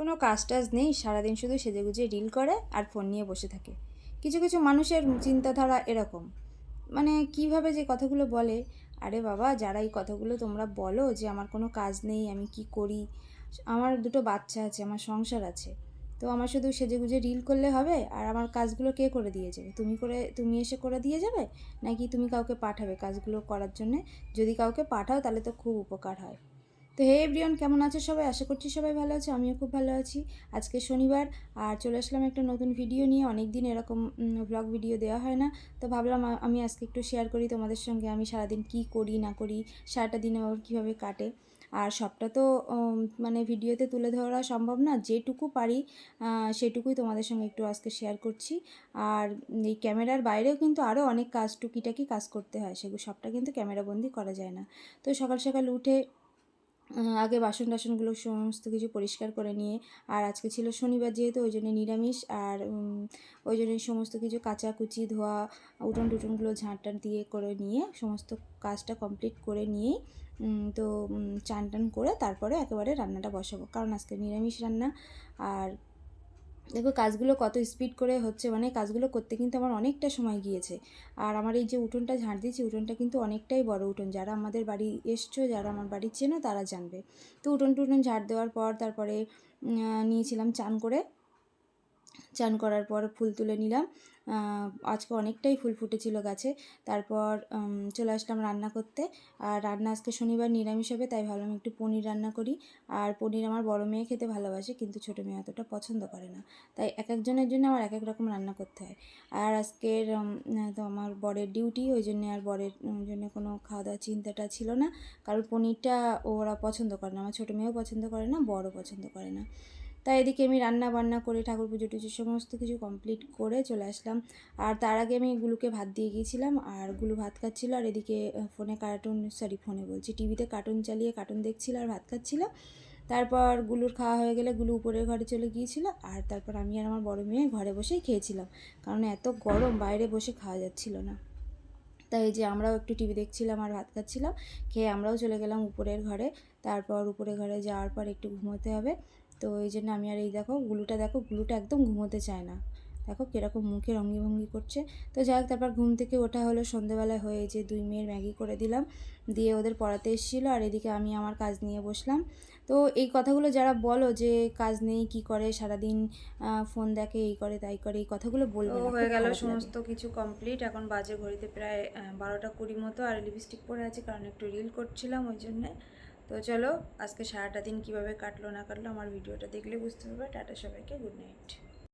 কোনো কাজ টাজ নেই, সারাদিন শুধু সেজেগুজে রিল করে আর ফোন নিয়ে বসে থাকে। কিছু কিছু মানুষের চিন্তাধারা এরকম, মানে কিভাবে যে কথাগুলো বলে। আরে বাবা, যারা এই কথাগুলো তোমরা বলো যে আমার কোনো কাজ নেই, আমি কি করি, আমার দুটো বাচ্চা আছে, আমার সংসার আছে, তো আমার শুধু সেজেগুজে রিল করলে হবে? আর আমার কাজগুলো কে করে দিয়ে যাবে? তুমি এসে করে দিয়ে যাবে, নাকি তুমি কাউকে পাঠাবে কাজগুলো করার জন্যে? যদি কাউকে পাঠাও তাহলে তো খুব উপকার হয়। তো হে এভরিওয়ান, কেমন আছে সবাই? আশা করছি সবাই ভালো আছে, আমিও খুব ভালো আছি। আজকে শনিবার, আর চলে আসলাম একটা নতুন ভিডিও নিয়ে। অনেক দিন এরকম ভ্লগ ভিডিও দেওয়া হয় না, তো ভাবলাম আমি আজকে একটু শেয়ার করি তোমাদের সঙ্গে আমি সারাদিন কি করি না করি, সারাটা দিন আমার কীভাবে কাটে। আর সবটা তো মানে ভিডিওতে তুলে ধরা সম্ভব না, যেটুকু পারি সেটুকুই তোমাদের সঙ্গে একটু আজকে শেয়ার করছি। আর এই ক্যামেরার বাইরেও কিন্তু আরও অনেক কাজ, টুকিটাকি কাজ করতে হয়, সেগুলো সবটা কিন্তু ক্যামেরাবন্দি করা যায় না। তো সকাল সকাল উঠে আগে বাসন টাসনগুলো সমস্ত কিছু পরিষ্কার করে নিয়ে, আর আজকে ছিল শনিবার যেহেতু, ওই জন্য নিরামিষ, আর ওই জন্য সমস্ত কিছু কাচাকুচি ধোয়া, উঠোন টুটনগুলো ঝাঁট দিয়ে করে নিয়ে সমস্ত কাজটা কমপ্লিট করে নিয়েই তো চান টান করে তারপরে একেবারে রান্নাটা বসাবো, কারণ আজকে নিরামিষ রান্না। আর দেখো কাজগুলো কত স্পিড করে হচ্ছে, মানে কাজগুলো করতে কিন্তু আমার অনেকটা সময় গিয়েছে। আর আমার এই যে উঠোনটা ঝাঁট দিয়েছি, উঠোনটা কিন্তু অনেকটাই বড় উঠোন, যারা আমাদের বাড়ি এসছো, যারা আমার বাড়ি চেনো তারা জানবে। তো উঠোন টুটন ঝাঁট দেওয়ার পর তারপরে নিয়েছিলাম চান করে। চান করার পর ফুল তুলে নিলাম, আজকে অনেকটাই ফুল ফুটেছিল গাছে। তারপর চলে আসলাম রান্না করতে। আর রান্না আজকে শনিবার নিরামিষ হবে, তাই ভাবলাম একটু পনির রান্না করি। আর পনির আমার বড় মেয়ে খেতে ভালোবাসে, কিন্তু ছোটো মেয়ে অতটা পছন্দ করে না, তাই এক একজনের জন্য আমার এক এক রকম রান্না করতে হয়। আর আজকের তো আমার বরের ডিউটি, ওই জন্য আর বরের জন্য কোনো খাওয়া দাওয়ার চিন্তাটা ছিল না, কারণ পনিরটা ওরা পছন্দ করে না, আমার ছোটো মেয়েও পছন্দ করে না, বড়ও পছন্দ করে না। তাই এদিকে আমি রান্না বান্না করে ঠাকুর পুজো টুজো সমস্ত কিছু কমপ্লিট করে চলে আসলাম। আর তার আগে আমি গুলুকে ভাত দিয়ে গিয়েছিলাম, আর গুলু ভাত খাচ্ছিল, আর এদিকে ফোনে বলছি, টিভিতে কার্টুন চালিয়ে কার্টুন দেখছিল আর ভাত খাচ্ছিল। তারপর গুলুর খাওয়া হয়ে গেলে গুলু উপরের ঘরে চলে গিয়েছিল, আর তারপর আমি আর আমার বড় মেয়ে ঘরে বসেই খেয়েছিলাম, কারণ এত গরম বাইরে বসে খাওয়া যাচ্ছিল না। তাই এই যে আমরাও একটু টিভি দেখছিলাম আর ভাত খাচ্ছিলাম, খেয়ে আমরাও চলে গেলাম উপরের ঘরে। তারপর উপরের ঘরে যাওয়ার পর একটু ঘুমোতে হবে, তো এই জন্য আমি আর এই দেখো গুলুটা একদম ঘুমোতে চায় না, দেখো কীরকম মুখে ভঙ্গি করছে। তো যাই হোক, তারপর ঘুম থেকে ওঠা হলো সন্ধেবেলায়, হয়ে যে দুই মেয়ের ম্যাগি করে দিলাম, দিয়ে ওদের পড়াতে এসেছিলো, আর এদিকে আমি আমার কাজ নিয়ে বসলাম। তো এই কথাগুলো যারা বলো যে কাজ নেই, কি করে সারাদিন ফোন দেখে, এই করে তাই করে, এই কথাগুলো বলবে না, হয়ে গেল সমস্ত কিছু কমপ্লিট। এখন বাজে ঘড়িতে প্রায় 12টা 20 মতো, আর লিপস্টিক পরে আছে কারণ একটু রিল করছিলাম ওই জন্যে। তো চলো, আজকে সারাটা দিন কীভাবে কাটলো না কাটলো আমার ভিডিওটা দেখলে বুঝতে পারবে। টাটা সবাইকে, গুড নাইট।